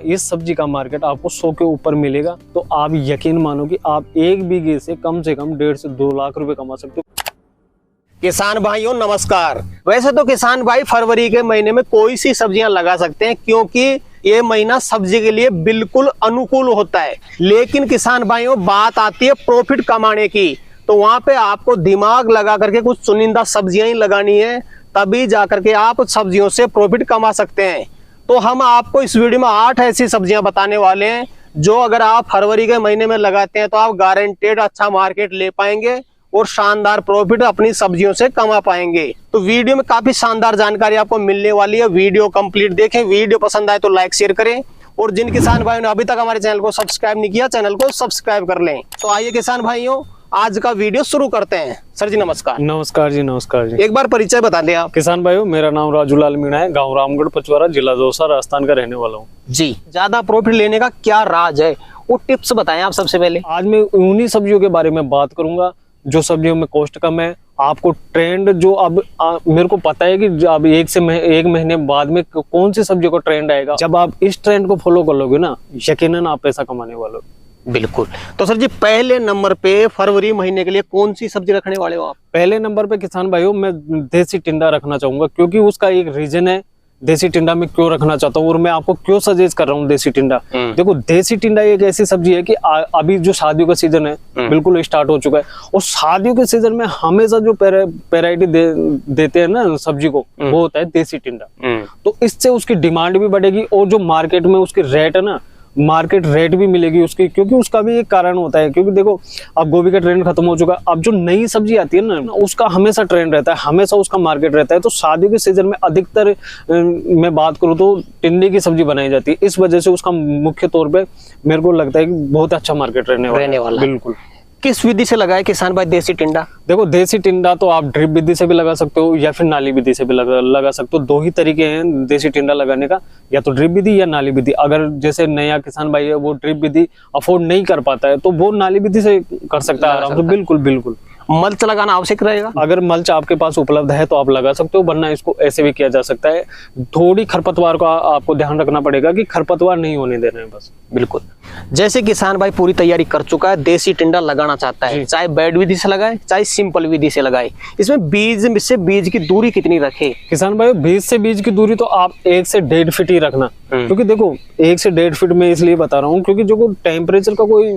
इस सब्जी का मार्केट आपको 100 के ऊपर मिलेगा, तो आप यकीन मानो कि आप 1 बीघे से कम 1.5 से 2 लाख रुपए कमा सकते हो। किसान भाइयों नमस्कार। वैसे तो किसान भाई फरवरी के महीने में कोई सी सब्जियां लगा सकते हैं, क्योंकि ये महीना सब्जी के लिए बिल्कुल अनुकूल होता है। लेकिन किसान भाइयों बात आती है प्रॉफिट कमाने की, तो वहां पे आपको दिमाग लगा करके कुछ चुनिंदा सब्जियां ही लगानी है, तभी जाकर के आप सब्जियों से प्रॉफिट कमा सकते हैं। तो हम आपको इस वीडियो में 8 ऐसी सब्जियां बताने वाले हैं जो अगर आप फरवरी के महीने में लगाते हैं तो आप गारंटेड अच्छा मार्केट ले पाएंगे और शानदार प्रॉफिट अपनी सब्जियों से कमा पाएंगे। तो वीडियो में काफी शानदार जानकारी आपको मिलने वाली है, वीडियो कंप्लीट देखें। वीडियो पसंद आए तो लाइक शेयर करें, और जिन किसान भाइयों ने अभी तक हमारे चैनल को सब्सक्राइब नहीं किया, चैनल को सब्सक्राइब कर लें। तो आइए किसान भाइयों आज का वीडियो शुरू करते हैं। सर जी नमस्कार। नमस्कार जी, नमस्कार जी। एक बार परिचय बता दें आप। किसान भाइयों मेरा नाम राजूलाल मीणा है, गाँव रामगढ़ पचवारा, जिला दौसा, राजस्थान का रहने वाला हूँ जी। ज्यादा प्रॉफिट लेने का क्या राज है, वो टिप्स बताएं आप सबसे पहले। आज मैं उन्हीं सब्जियों के बारे में बात करूंगा जो सब्जियों में कॉस्ट कम है। आपको ट्रेंड जो अब मेरे को पता है कि अब 1 महीने बाद में कौन सी सब्जी को ट्रेंड आएगा, जब आप इस ट्रेंड को फॉलो कर लोगे ना, यकीनन आप पैसा कमाने वाले हो। बिल्कुल। तो सर जी पहले नंबर पे फरवरी महीने के लिए कौन सी सब्जी रखने वाले हो आप? पहले नंबर पे किसान भाइयों मैं देसी टिंडा रखना चाहूंगा, क्योंकि उसका एक रीजन है। देसी टिंडा में क्यों रखना चाहता हूँ और मैं आपको क्यों सजेस्ट कर रहा हूँ देसी टिंडा। देखो देसी टिंडा एक ऐसी सब्जी है कि अभी जो शादियों का सीजन है बिल्कुल स्टार्ट हो चुका है, और शादियों के सीजन में हमेशा जो वैरायटी देते हैं ना सब्जी को, वो होता है देसी टिंडा। तो इससे उसकी डिमांड भी बढ़ेगी और जो मार्केट में उसकी रेट है ना, मार्केट रेट भी मिलेगी उसकी, क्योंकि उसका भी एक कारण होता है। क्योंकि देखो अब गोभी का ट्रेंड खत्म हो चुका है, अब जो नई सब्जी आती है ना उसका हमेशा ट्रेंड रहता है, हमेशा उसका मार्केट रहता है। तो शादी के सीजन में अधिकतर मैं बात करूँ तो टिंडे की सब्जी बनाई जाती है, इस वजह से उसका मुख्य तौर पे मेरे को लगता है कि बहुत अच्छा मार्केट रहने वाला। बिल्कुल। किस विधि से लगाए किसान भाई देसी टिंडा? देखो देसी टिंडा तो आप ड्रिप विधि से भी लगा सकते हो या फिर नाली विधि से भी लगा सकते हो। 2 ही तरीके हैं देसी टिंडा लगाने का, या तो ड्रिप विधि या नाली विधि। अगर जैसे नया किसान भाई है वो ड्रिप विधि अफोर्ड नहीं कर पाता है तो वो नाली विधि से कर सकता है आराम से। बिल्कुल बिल्कुल। मल्च लगाना आवश्यक रहेगा? अगर मल्च आपके पास उपलब्ध है तो आप लगा सकते हो, वरना इसको ऐसे भी किया जा सकता है। थोड़ी खरपतवार का आपको ध्यान रखना पड़ेगा कि खरपतवार नहीं होने देना है बस। बिल्कुल। जैसे किसान भाई पूरी तैयारी कर चुका है, देसी टिंडा लगाना चाहता है, चाहे बेड विधि से लगाए चाहे सिंपल विधि से लगाए, इसमें बीज की दूरी कितनी रखे? किसान भाई बीज से बीज की दूरी तो आप 1 से 1.5 फीट ही रखना। क्योंकि देखो 1 से 1.5 फीट में इसलिए बता रहा हूँ क्योंकि जो टेम्परेचर का कोई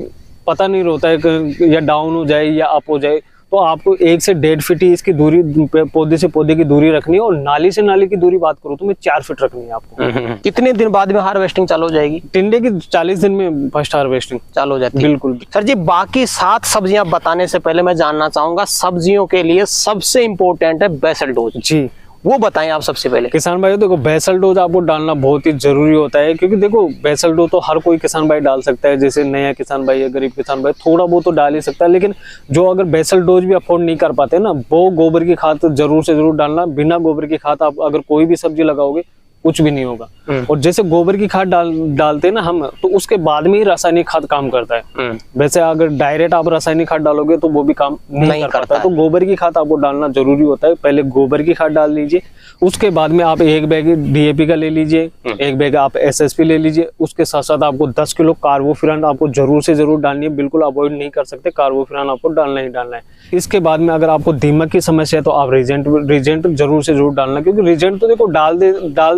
पता नहीं होता है, या डाउन हो जाए या अप हो जाए, तो आपको 1 से 1.5 फीट ही इसकी दूरी, पौधे से पौधे की दूरी रखनी है। और नाली से नाली की दूरी बात करूँ तो मैं 4 फीट रखनी है आपको। कितने दिन बाद में हार्वेस्टिंग चालू हो जाएगी? टिंडे की 40 दिन में फर्स्ट हार्वेस्टिंग चालू हो जाती है। बिल्कुल। सर जी बाकी 7 सब्जियां बताने से पहले मैं जानना चाहूंगा, सब्जियों के लिए सबसे इम्पोर्टेंट है बेसल डोज जी, वो बताएं आप सबसे पहले। किसान भाई देखो बेसल डोज आपको डालना बहुत ही जरूरी होता है, क्योंकि देखो बेसल डोज तो हर कोई किसान भाई डाल सकता है। जैसे नया किसान भाई है, गरीब किसान भाई थोड़ा बहुत तो डाल ही सकता है, लेकिन जो अगर बेसल डोज भी अफोर्ड नहीं कर पाते ना, वो गोबर की खाद जरूर से जरूर डालना। बिना गोबर की खाद आप अगर कोई भी सब्जी लगाओगे कुछ भी नहीं होगा। और जैसे गोबर की खाद डालते हैं ना हम, तो उसके बाद में ही रासायनिक खाद काम करता है। वैसे अगर डायरेक्ट आप रासायनिक खाद डालोगे तो वो भी काम नहीं कर पाता है। तो गोबर की खाद आपको डालना जरूरी होता है। पहले गोबर की खाद डाल लीजिए, उसके बाद में आप 1 बैग DAP का ले लीजिए, 1 बैग आप SSP ले लीजिए। उसके साथ साथ आपको 10 किलो कार्बोफिरान आपको जरूर से जरूर डालनी है, बिल्कुल अवॉइड नहीं कर सकते, कार्बोफिरान आपको डालना ही डालना है। इसके बाद में अगर आपको दीमक की समस्या है तो आप रीजेंट जरूर से जरूर डालना, क्योंकि रीजेंट तो देखो डाल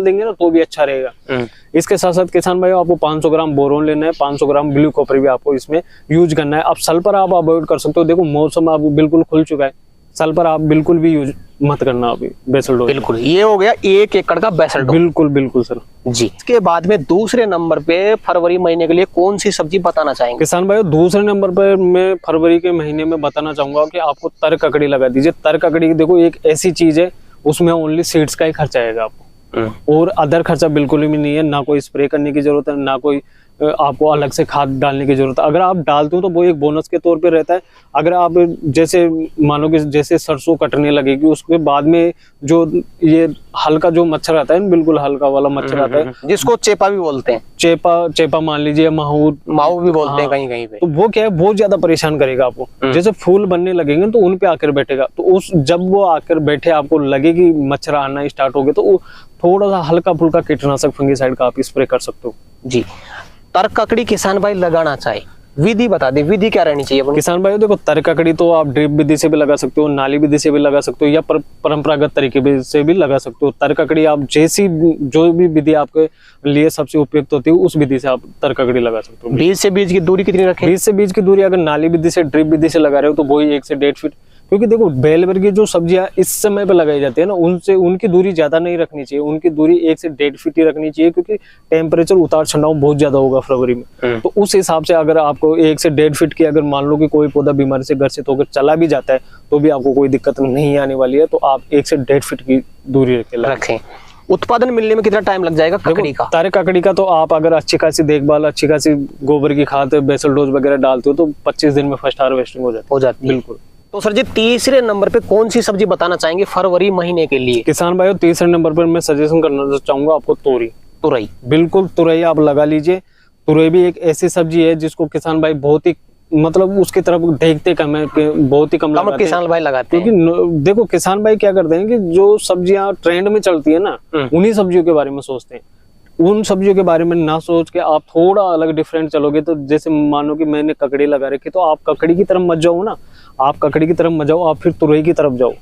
देंगे ना तो भी अच्छा रहेगा। इसके साथ साथ किसान भाई आपको 500 ग्राम बोरोन लेना है, 500 ग्राम ब्लू कॉपर भी आपको इसमें यूज करना है। अब सल्फर आप अवॉइड कर सकते हो, देखो मौसम अब बिल्कुल खुल चुका है, सल्फर आप बिल्कुल भी यूज मत करना अभी बेसल डोज। बिल्कुल। ये हो गया 1 एकड़ का बेसल डोज। बिल्कुल बिल्कुल सर जी। इसके बाद में दूसरे नंबर पे फरवरी महीने के लिए कौन सी सब्जी बताना चाहेंगे? किसान भाई दूसरे नंबर पर मैं फरवरी के महीने में बताना चाहूंगा कि आपको तर ककड़ी लगा दीजिए। तर ककड़ी देखो एक ऐसी चीज है, उसमें ओनली सीड्स का ही खर्चा आएगा आपको, और अदर खर्चा बिल्कुल भी नहीं है। ना कोई स्प्रे करने की जरूरत है, ना कोई आपको अलग से खाद डालने की जरूरत है। अगर आप डालते हो तो वो एक बोनस के तौर पे रहता है। अगर आप जैसे मानो कि जैसे सरसों कटने लगेगी, उसके बाद में जो ये हल्का जो मच्छर आता है, बिल्कुल हल्का वाला मच्छर आता है, जिसको चेपा भी बोलते हैं, चेपा मान लीजिए, माहू भी बोलते हैं कहीं कहीं पे, तो वो क्या है बहुत ज्यादा परेशान करेगा आपको। जैसे फूल बनने लगेंगे तो उन पे आकर बैठेगा, तो जब वो आकर बैठे आपको लगे कि मच्छर आना स्टार्ट हो गए, तो थोड़ा सा हल्का फुल्का कीटनाशक फंगीसाइड का आप स्प्रे कर सकते हो। जी। तर ककड़ी किसान भाई लगाना चाहे, विधि बता दे, विधि क्या रहनी चाहिए अपनी? किसान भाइयों देखो, तर ककड़ी तो आप ड्रिप विधि से भी लगा सकते हो, नाली विधि से भी लगा सकते हो, या परंपरागत तरीके से भी लगा सकते हो। तर ककड़ी आप जैसी जो भी विधि आपके लिए सबसे उपयुक्त होती है उस विधि से आप तर ककड़ी लगा सकते हो। बीज से बीज की दूरी कितनी रखें? बीज से बीज की दूरी अगर नाली विधि से ड्रिप विधि से लगा रहे हो तो वही 1 से 1.5 फीट, क्योंकि देखो बेल वर्ग की जो सब्जियां इस समय पे लगाई जाती है ना, उनसे उनकी दूरी ज्यादा नहीं रखनी चाहिए, उनकी दूरी 1 से 1.5 फीट ही रखनी चाहिए, क्योंकि टेम्परेचर उतार चढ़ाव बहुत ज्यादा होगा फरवरी में। तो उस हिसाब से अगर आपको 1 से 1.5 फीट की, अगर मान लो कि कोई पौधा बीमारी से ग्रसित होकर चला भी जाता है तो भी आपको कोई दिक्कत नहीं आने वाली है। तो आप 1 से 1.5 फीट की दूरी रखें। उत्पादन मिलने में कितना टाइम लग जाएगा ककड़ी का? तारे ककड़ी का तो आप अगर अच्छी खासी देखभाल, अच्छी खासी गोबर की खाद, बेसल डोज वगैरह डालते हो तो 25 दिन में फर्स्ट हार्वेस्टिंग हो जाती है। बिल्कुल। तो सर जी तीसरे नंबर पे कौन सी सब्जी बताना चाहेंगे फरवरी महीने के लिए? किसान भाइयों तीसरे नंबर पर मैं सजेशन करना चाहूंगा आपको तोरी। तुरई। बिल्कुल, तुरई आप लगा लीजिए। तुरई भी एक ऐसी सब्जी है जिसको किसान भाई बहुत ही, मतलब उसकी तरफ देखते कम है, बहुत ही कम लगाते हैं। किसान भाई लगाते हैं, क्योंकि देखो किसान भाई क्या करते हैं कि जो सब्जियां ट्रेंड में चलती है ना, उन्हीं सब्जियों के बारे में सोचते हैं। उन सब्जियों के बारे में ना सोच के आप थोड़ा अलग डिफरेंट चलोगे तो, जैसे मानो कि मैंने ककड़ी लगा रखी, तो आप ककड़ी की तरफ मत जाओ ना, आप ककड़ी की तरफ मत जाओ, आप फिर तुरई की तरफ जाओ।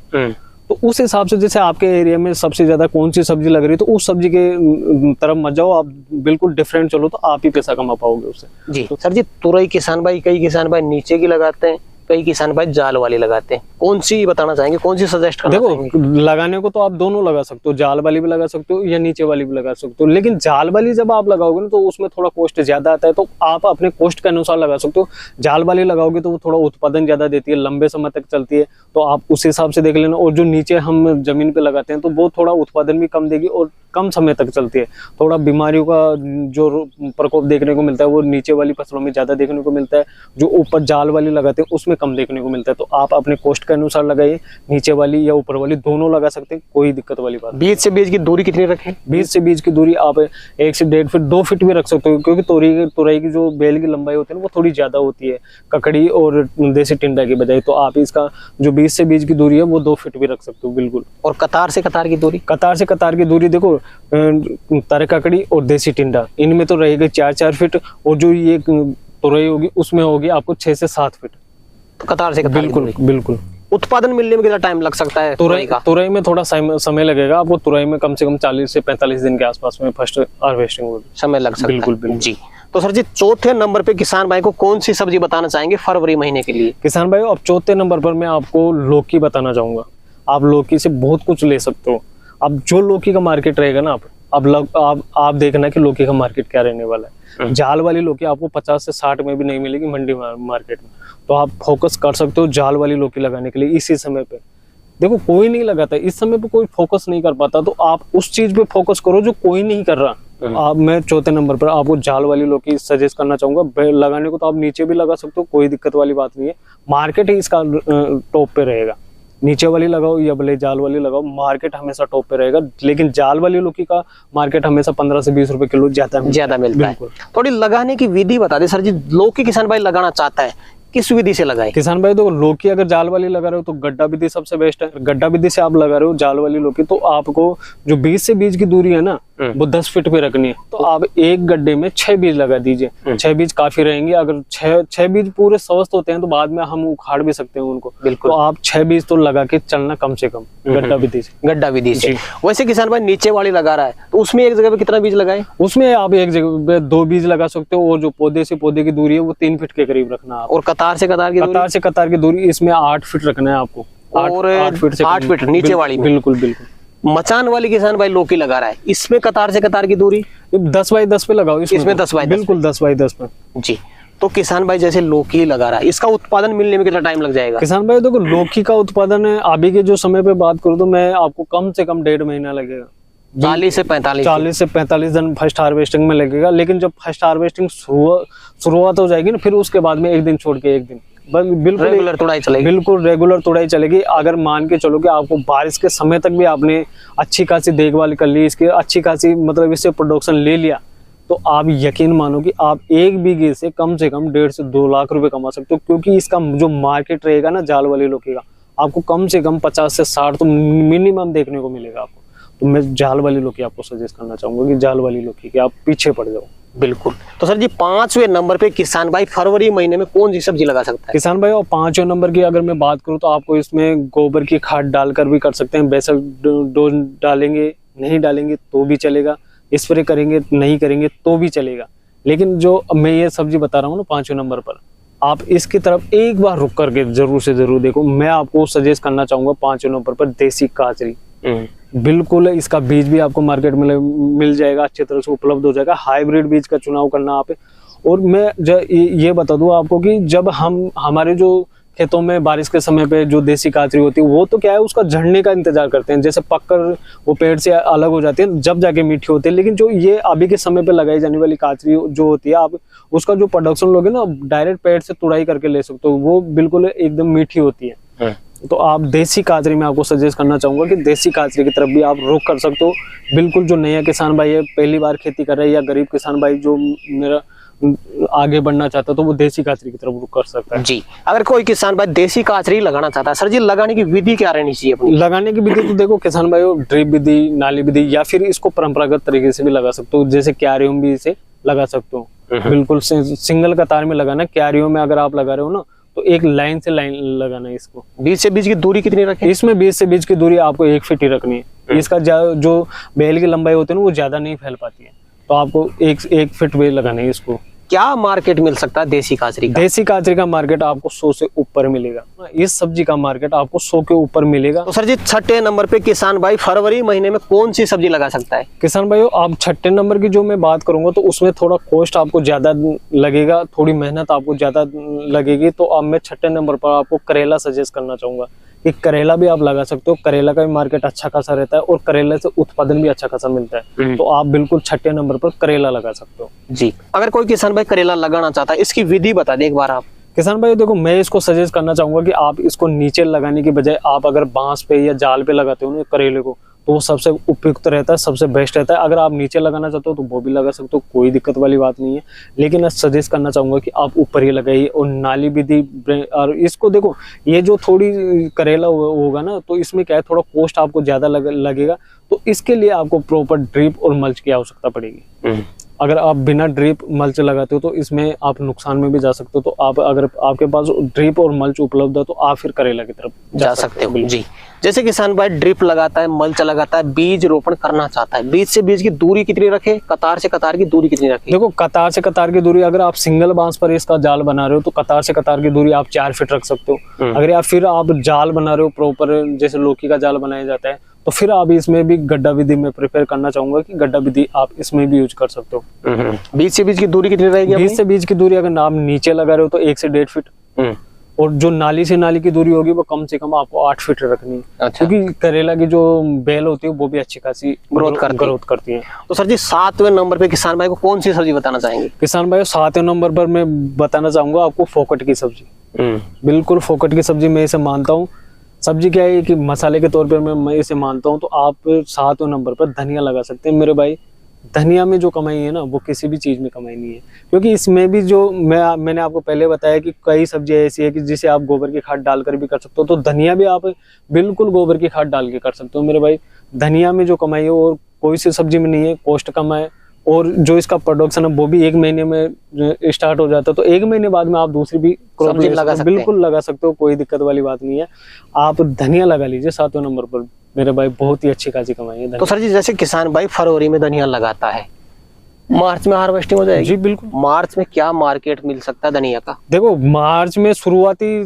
तो उस हिसाब से जैसे आपके एरिया में सबसे ज्यादा कौन सी सब्जी लग रही है तो उस सब्जी के तरफ मत जाओ, आप बिल्कुल डिफरेंट चलो, तो आप ही पैसा कमा पाओगे उससे। जी। तो सर जी तुरई किसान भाई, कई किसान भाई नीचे की लगाते हैं, कई किसान भाई जाल वाली लगाते हैं, कौन सी बताना चाहेंगे, कौन सी सजेस्ट करना चाहेंगे? देखो लगाने को तो आप दोनों लगा सकते हो, जाल वाली भी लगा सकते हो या नीचे वाली भी लगा सकते हो, लेकिन जाल वाली जब आप लगाओगे ना तो उसमें थोड़ा कॉस्ट ज्यादा आता है, तो आप अपने कॉस्ट के अनुसार लगा सकते हो। जाल वाली लगाओगे तो वो थोड़ा उत्पादन ज्यादा देती है, लंबे समय तक चलती है, तो आप उस हिसाब से देख लेना। और जो नीचे हम जमीन पे लगाते हैं तो वो थोड़ा उत्पादन भी कम देगी और कम समय तक चलती है। थोड़ा बीमारियों का जो प्रकोप देखने को मिलता है वो नीचे वाली फसलों में ज्यादा देखने को मिलता है, जो ऊपर जाल वाली लगाते हैं उसमें कम देखने को मिलता है। तो आप अपने कॉस्ट के अनुसार लगाइए, नीचे वाली या ऊपर वाली दोनों लगा सकते हैं, कोई दिक्कत वाली बात। बीज से बीज की दूरी कितनी रखें? बीज से बीज की दूरी आप 1 से 1.5 फीट, 2 फीट भी रख सकते हो, क्योंकि तुरई की जो बेल की लंबाई होती है ना वो थोड़ी ज्यादा होती है ककड़ी और देसी टिंडा की बजाय, तो आप इसका जो बीज से बीज की दूरी है वो 2 फीट भी रख सकते हो। बिल्कुल। और कतार से कतार की दूरी? कतार से कतार की दूरी देखो, तर ककड़ी और देसी टिंडा इनमें तो रहेगा 4-4 फीट, और जो ये तुरई होगी उसमें होगी आपको 6 से 7 फीट। तो कतार से कतार। बिल्कुल बिल्कुल। उत्पादन मिलने में कितना टाइम लग सकता है तुरई का? तुरई में थोड़ा समय लगेगा आपको, तुरई में कम से कम 40 से 45 दिन के आसपास में फर्स्ट हार्वेस्टिंग होगी, समय लग सकता है। बिल्कुल। जी। तो सर जी चौथे नंबर पे किसान भाई को कौन सी सब्जी बताना चाहेंगे फरवरी महीने के लिए? किसान भाई अब चौथे नंबर पर मैं आपको लौकी बताना चाहूंगा। आप लौकी से बहुत कुछ ले सकते हो। अब जो लौकी का मार्केट रहेगा ना, आप देखना कि लौकी का मार्केट क्या रहने वाला है। जाल वाली लौकी आपको 50 से 60 में भी नहीं मिलेगी मंडी मार्केट में, तो आप फोकस कर सकते हो जाल वाली लौकी लगाने के लिए इसी समय पे। देखो कोई नहीं लगाता इस समय पे, कोई फोकस नहीं कर पाता, तो आप उस चीज पे फोकस करो जो कोई नहीं कर रहा। आप मैं चौथे नंबर पर आपको जाल वाली लौकी सजेस्ट करना चाहूंगा। लगाने को तो आप नीचे भी लगा सकते हो, कोई दिक्कत वाली बात नहीं है, मार्केट ही इसका टॉप पे रहेगा। नीचे वाली लगाओ या भले जाल वाली लगाओ, मार्केट हमेशा टॉप पे रहेगा। लेकिन जाल वाली लौकी का मार्केट हमेशा 15 से 20 रुपए किलो ज्यादा मिलता है। थोड़ी लगाने की विधि बता दे सर जी, लौकी किसान भाई लगाना चाहता है किस विधि से लगाए? किसान भाई देखो लौकी अगर जाल वाली लगा रहे हो तो गड्ढा विधि सबसे बेस्ट है। गड्ढा विधि से आप लगा रहे हो जाल वाली लौकी, तो आपको जो बीज से बीज की दूरी है ना वो 10 फीट पे रखनी है। तो आप एक गड्ढे में 6 बीज लगा दीजिए, 6 बीज काफी रहेंगे। अगर 6 बीज पूरे स्वस्थ होते हैं तो बाद में हम उखाड़ भी सकते हैं उनको। बिल्कुल। तो आप 6 बीज तो लगा के चलना कम से कम गड्ढा विधि से। गड्ढा विधि से। वैसे किसान भाई नीचे वाली लगा रहा है तो उसमें एक जगह पे कितना बीज लगाए? उसमें आप एक जगह पे 2 बीज लगा सकते हो, और जो पौधे से पौधे की दूरी है वो 3 फीट के करीब रखना है। और कतार से कतार की दूरी इसमें 8 फीट रखना है आपको। और 8 फीट नीचे वाली? बिल्कुल बिल्कुल। मचान वाली किसान भाई लौकी लगा रहा है, इसमें कतार से कतार की दूरी 10 बाई 10 पे लगाओ। इसमें 10 बाई 10 बिल्कुल 10 बाई 10 पे। जी। तो किसान भाई जैसे लौकी लगा रहा है, इसका उत्पादन मिलने में कितना टाइम लग जाएगा? किसान भाई देखो लौकी का उत्पादन अभी के जो समय पे बात करूँ तो मैं आपको कम से कम 1.5 महीना लगेगा। 40 से 45 दिन फर्स्ट हार्वेस्टिंग में लगेगा। लेकिन जब फर्स्ट हार्वेस्टिंग शुरुआत हो जाएगी ना, फिर उसके बाद में 1 दिन छोड़ के 1 दिन बिल्कुल रेगुलर तुड़ाई चलेगी। बिल्कुल रेगुलर तुड़ाई चलेगी। अगर मान के चलो कि आपको बारिश के समय तक भी आपने अच्छी खासी देखभाल कर ली, इसकी अच्छी खासी मतलब इससे प्रोडक्शन ले लिया, तो आप यकीन मानो कि आप 1 बीघे से कम 1.5 से 2 लाख रुपए कमा सकते हो। क्योंकि इसका जो मार्केट रहेगा ना जाल वाली लौकी का, आपको कम से कम 50 से 60 तो मिनिमम देखने को मिलेगा आपको। तो मैं जाल वाली लौकी आपको सजेस्ट करना चाहूंगा कि जाल वाली लौकी कि आप पीछे पड़ जाओ। बिल्कुल। तो सर जी 5वें नंबर पे किसान भाई फरवरी महीने में कौन सी सब्जी लगा सकता है? किसान भाई और 5वें नंबर की अगर मैं बात करूं तो आपको इसमें गोबर की खाद डालकर भी कर सकते हैं। बेसल डोज डालेंगे, नहीं डालेंगे तो भी चलेगा, स्प्रे करेंगे नहीं करेंगे तो भी चलेगा। लेकिन जो मैं ये सब्जी बता रहा हूँ ना 5वें नंबर पर, आप इसकी तरफ एक बार रुक करके जरूर से जरूर देखो। मैं आपको सजेस्ट करना चाहूंगा 5वें नंबर पर देसी काचरी। बिल्कुल इसका बीज भी आपको मार्केट में मिल जाएगा, अच्छी तरह से उपलब्ध हो जाएगा। हाइब्रिड बीज का चुनाव करना आप। और मैं ये बता दूं आपको कि जब हमारे जो खेतों में बारिश के समय पे जो देसी काचरी होती है वो तो क्या है, उसका झड़ने का इंतजार करते हैं, जैसे पककर वो पेड़ से अलग हो जाती है जब जाके मीठी होती है। लेकिन जो ये अभी के समय पे लगाई जाने वाली काचरी जो होती है, आप उसका जो प्रोडक्शन लोगे ना डायरेक्ट पेड़ से तुड़ाई करके ले सकते हो, वो बिल्कुल एकदम मीठी होती है। तो आप देसी काचरी में आपको सजेस्ट करना चाहूंगा कि देसी काचरी की तरफ भी आप रुख कर सकते हो। बिल्कुल जो नया किसान भाई है, पहली बार खेती कर रहा है, या गरीब किसान भाई जो मेरा आगे बढ़ना चाहता है, तो वो देसी काचरी की तरफ रुख कर सकता है। जी, अगर कोई किसान भाई देसी काचरी लगाना चाहता है, सर जी लगाने की विधि क्या रहनी चाहिए अपनी? लगाने की विधि तो देखो किसान भाई, ड्रिप विधि, नाली विधि, या फिर इसको परंपरागत तरीके से भी लगा सकते हो, जैसे क्यारियों में भी इसे लगा सकते हो। बिल्कुल सिंगल कतार में लगाना। क्यारियों में अगर आप लगा रहे हो ना तो एक लाइन से लाइन लगाना है इसको। बीज से बीज की दूरी कितनी रखें? इसमें बीज से बीज की दूरी आपको 1 फीट ही रखनी है। इसका जो बेल की लंबाई होती है ना वो ज्यादा नहीं फैल पाती है, तो आपको एक फीट बेल लगाना है इसको। क्या मार्केट मिल सकता है देसी काचरी का? देसी काचरी का मार्केट आपको 100 से ऊपर मिलेगा। इस सब्जी का मार्केट आपको 100 के ऊपर मिलेगा। तो सर जी 6ठे नंबर पे किसान भाई फरवरी महीने में कौन सी सब्जी लगा सकता है? किसान भाइयों आप 6ठे नंबर की जो मैं बात करूंगा तो उसमें थोड़ा कॉस्ट आपको ज्यादा लगेगा, थोड़ी मेहनत आपको ज्यादा लगेगी। तो अब मैं 6ठे नंबर पर आपको करेला सजेस्ट करना चाहूंगा कि करेला भी आप लगा सकते हो। करेला का भी मार्केट अच्छा खासा रहता है और करेले से उत्पादन भी अच्छा खासा मिलता है, तो आप बिल्कुल 6ठे नंबर पर करेला लगा सकते हो। जी, अगर कोई किसान भाई करेला लगाना चाहता है, इसकी विधि बता दे एक बार आप। किसान भाई देखो मैं इसको सजेस्ट करना चाहूंगा कि आप इसको नीचे लगाने की बजाय आप अगर बांस पे या जाल पे लगाते हो ना करेले को, तो वो सबसे उपयुक्त रहता है, सबसे बेस्ट रहता है। अगर आप नीचे लगाना चाहते हो तो वो भी लगा सकते हो, कोई दिक्कत वाली बात नहीं है। लेकिन मैं सजेस्ट करना चाहूंगा कि आप ऊपर ही लगाइए। और नाली विधि, और इसको देखो ये जो थोड़ी करेला होगा ना, तो इसमें क्या है थोड़ा कॉस्ट आपको ज्यादा लगेगा, तो इसके लिए आपको प्रॉपर ड्रिप और मल्च की आवश्यकता पड़ेगी। अगर आप बिना ड्रिप मल्च लगाते हो तो इसमें आप नुकसान में भी जा सकते हो। तो आप अगर आपके पास ड्रिप और मल्च उपलब्ध है तो आप फिर करेला की तरफ जा सकते हो। जी, जैसे किसान भाई ड्रिप लगाता है, मल्च लगाता है, बीज रोपण करना चाहता है, बीज से बीज की दूरी कितनी रखे, कतार से कतार की दूरी कितनी रखे? देखो कतार से कतार की दूरी, अगर आप सिंगल बांस पर इसका जाल बना रहे हो तो कतार से कतार की दूरी आप 4 फीट रख सकते हो। अगर आप जाल बना रहे हो प्रॉपर, जैसे लौकी का जाल बनाया जाता है, तो फिर आप इसमें भी गड्ढा विधि में प्रेफर करना चाहूंगा कि गड्ढा विधि आप इसमें भी यूज कर सकते हो। बीज से बीज की दूरी कितनी रहेगी? बीज से बीज की दूरी अगर आप नीचे लगा रहे हो तो 1 से 1.5 फीट, और जो नाली से नाली की दूरी होगी वो कम से कम आपको 8 फीट रखनी है। अच्छा। क्योंकि करेला की जो बेल होती है वो भी अच्छी खासी ग्रोथ करती है। तो सर जी 7वें नंबर पे किसान भाई को कौन सी सब्जी बताना चाहेंगे? किसान भाई 7वें नंबर पर मैं बताना चाहूंगा आपको फोकट की सब्जी। बिल्कुल फोकट की सब्जी मैं इसे मानता हूँ। सब्जी क्या है कि मसाले के तौर पर मैं इसे मानता हूँ। तो आप 7वें नंबर पर धनिया लगा सकते हैं मेरे भाई। धनिया में जो कमाई है ना वो किसी भी चीज में कमाई नहीं है, क्योंकि इसमें भी जो मैंने आपको पहले बताया कि कई सब्जियां ऐसी है कि जिसे आप गोबर की खाद डालकर भी कर सकते हो, तो धनिया भी आप बिल्कुल गोबर की खाद डाल के कर सकते हो मेरे भाई। धनिया में जो कमाई है और कोई सी सब्जी में नहीं है, कॉस्ट कम है, और जो इसका प्रोडक्शन है वो भी 1 महीने में स्टार्ट हो जाता है। तो 1 महीने बाद में आप दूसरी भी क्रॉप बिल्कुल लगा सकते हो, कोई दिक्कत वाली बात नहीं है। आप धनिया लगा लीजिए 7वें नंबर पर मेरे भाई, बहुत ही अच्छी खासी कमाई है। तो सर जी जैसे किसान भाई फरवरी में धनिया लगाता है, मार्च में हार्वेस्टिंग हो जाएगी? जी बिल्कुल। मार्च में क्या मार्केट मिल सकता है धनिया का? देखो मार्च में शुरुआती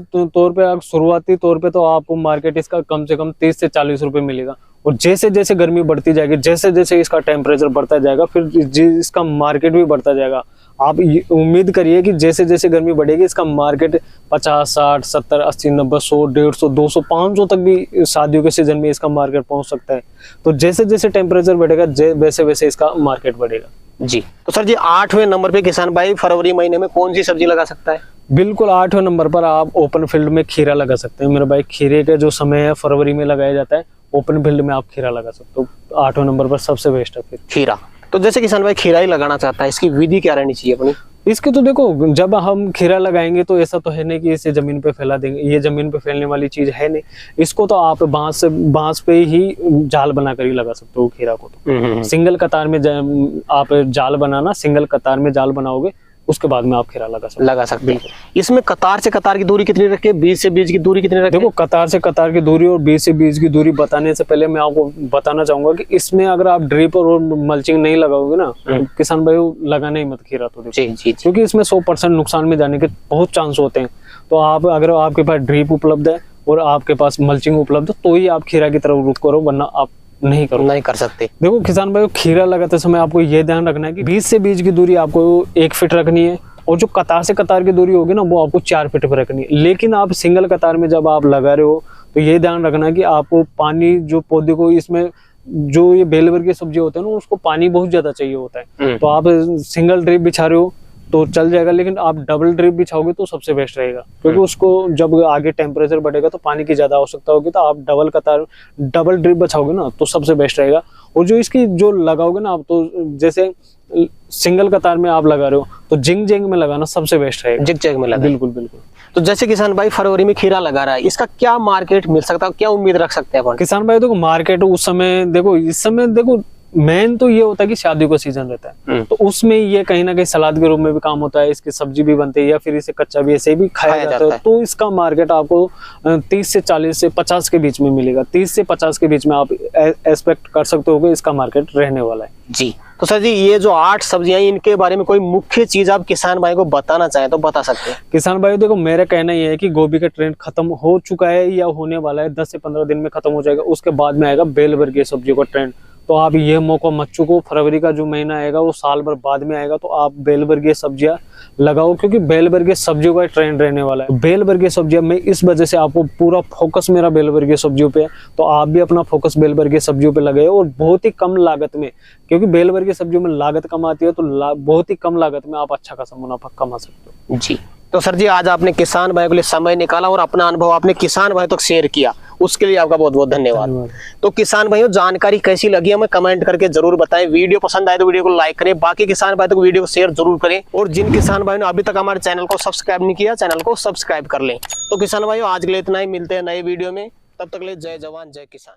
तौर पे तो आपको मार्केट इसका कम से कम 30 से 40 रुपए मिलेगा। और जैसे जैसे गर्मी बढ़ती जाएगी, जैसे जैसे इसका टेम्परेचर बढ़ता जाएगा, फिर इसका मार्केट भी बढ़ता जाएगा। आप उम्मीद करिए कि जैसे जैसे गर्मी बढ़ेगी इसका मार्केट 50, 60, 70, 80, 90, 100, 150, 200, 500 तक भी शादियों के सीजन में इसका मार्केट पहुंच सकता है। तो जैसे जैसे टेम्परेचर बढ़ेगा वैसे वैसे इसका मार्केट बढ़ेगा। जी, तो सर जी 8वें नंबर पे किसान भाई फरवरी महीने में कौन सी सब्जी लगा सकता है? बिल्कुल 8वें नंबर पर आप ओपन फील्ड में खीरा लगा सकते हैं मेरे भाई। खीरे का जो समय है फरवरी में लगाया जाता है, ओपन फील्ड में आप खीरा लगा सकते हो। 8वें नंबर पर सबसे बेस्ट है फिर खीरा। तो जैसे किसान भाई खीरा ही लगाना चाहता है, इसकी विधि क्या रहनी चाहिए अपनी? इसके तो देखो, जब हम खीरा लगाएंगे तो ऐसा तो है नहीं कि इसे जमीन पे फैला देंगे, ये जमीन पे फैलने वाली चीज है नहीं। इसको तो आप बांस पे ही जाल बनाकर ही लगा सकते हो खीरा को। तो सिंगल कतार में आप जाल बनाना, सिंगल कतार में जाल बनाओगे, उसके बाद में आप खीरा लगा सकते हैं। इसमें कतार से कतार की दूरी कितनी रखें, बीज से बीज की दूरी कितनी रखें? देखो, कतार से कतार की दूरी और बीज से बीज की दूरी बताने से पहले मैं आपको बताना चाहूंगा कि इसमें अगर आप ड्रिप और मल्चिंग नहीं लगाओगे ना, तो किसान भाई लगाना ही मत खीरा तो। जी, क्योंकि इसमें 100% नुकसान में जाने के बहुत चांस होते हैं। तो आप अगर आपके पास ड्रिप उपलब्ध है और आपके पास मल्चिंग उपलब्ध है तो ही आप खीरा की तरफ रुख करो, वरना आप नहीं कर सकते। देखो किसान भाई, खीरा लगाते समय आपको ये ध्यान रखना है कि बीज से बीज की दूरी आपको 1 फीट रखनी है और जो कतार से कतार की दूरी होगी ना, वो आपको 4 फीट पर रखनी है। लेकिन आप सिंगल कतार में जब आप लगा रहे हो तो ये ध्यान रखना है कि आपको पानी, जो पौधे को, इसमें जो ये बेल वर्गीय सब्जी होते हैं ना, उसको पानी बहुत ज्यादा चाहिए होता है। तो आप सिंगल ड्रिप बिछा रहे हो तो चल जाएगा, लेकिन आप डबल ड्रिप बिछाओगे तो सबसे बेस्ट रहेगा। क्योंकि उसको जब आगे टेम्परेचर बढ़ेगा तो पानी की ज्यादा आवश्यकता होगी, तो आप डबल ड्रिप बिछाओगे ना तो सबसे बेस्ट रहेगा। और जो इसकी जो लगाओगे ना आप, तो जैसे सिंगल कतार में आप लगा रहे हो तो जिंग जैग में लगाना सबसे बेस्ट रहेगा। जिग जैग में लगा, बिल्कुल। तो जैसे किसान भाई फरवरी में खीरा लगा रहा है, इसका क्या मार्केट मिल सकता है, क्या उम्मीद रख सकते हैं अपन? किसान भाई देखो, मार्केट उस समय देखो, इस समय देखो मेन तो ये होता है कि शादी का सीजन रहता है, तो उसमें ये कहीं ना कहीं सलाद के रूप में भी काम होता है, इसकी सब्जी भी बनती है या फिर इसे कच्चा भी ऐसे भी खाया जाता है। तो इसका मार्केट आपको 30 से 40 से 50 के बीच में मिलेगा। 30 से 50 के बीच में आप एक्सपेक्ट कर सकते हो कि इसका मार्केट रहने वाला है। जी, तो सर जी, ये जो 8 सब्जियां, इनके बारे में कोई मुख्य चीज आप किसान भाई को बताना चाहें तो बता सकते हैं? किसान भाई देखो, मेरा कहना ये है कि गोभी का ट्रेंड खत्म हो चुका है या होने वाला है, 10 से 15 दिन में खत्म हो जाएगा। उसके बाद में आएगा बेल वर्गीय सब्जियों का ट्रेंड। तो आप ये मौका मत चुको, फरवरी का जो महीना आएगा वो साल भर बाद में आएगा, तो आप बेल वर्गीय सब्जियां लगाओ, क्योंकि बेल वर्गीय सब्जियों का ट्रेंड रहने वाला है। बेल वर्गीय सब्जियां, मैं इस वजह से आपको पूरा फोकस मेरा बेल वर्गीय सब्जियों पे है, तो आप भी अपना फोकस बेल वर्गीय सब्जियों पे लगाए और बहुत ही कम लागत में, क्योंकि बेल वर्गीय सब्जियों में लागत कम आती है, तो बहुत ही कम लागत में आप अच्छा खासा मुनाफा कमा सकते हो। जी, तो सर जी, आज आपने किसान भाई के लिए समय निकाला और अपना अनुभव आपने किसान भाई तक शेयर किया, उसके लिए आपका बहुत बहुत धन्यवाद। तो किसान भाइयों, जानकारी कैसी लगी हमें कमेंट करके जरूर बताएं। वीडियो पसंद आए तो वीडियो को लाइक करें, बाकी किसान भाई तक वीडियो को शेयर जरूर करें, और जिन किसान भाइयों ने अभी तक हमारे चैनल को सब्सक्राइब नहीं किया, चैनल को सब्सक्राइब कर लें। तो किसान भाइयों, आज के लिए इतना ही, मिलते हैं नए वीडियो में, तब तक के लिए जय जवान जय किसान।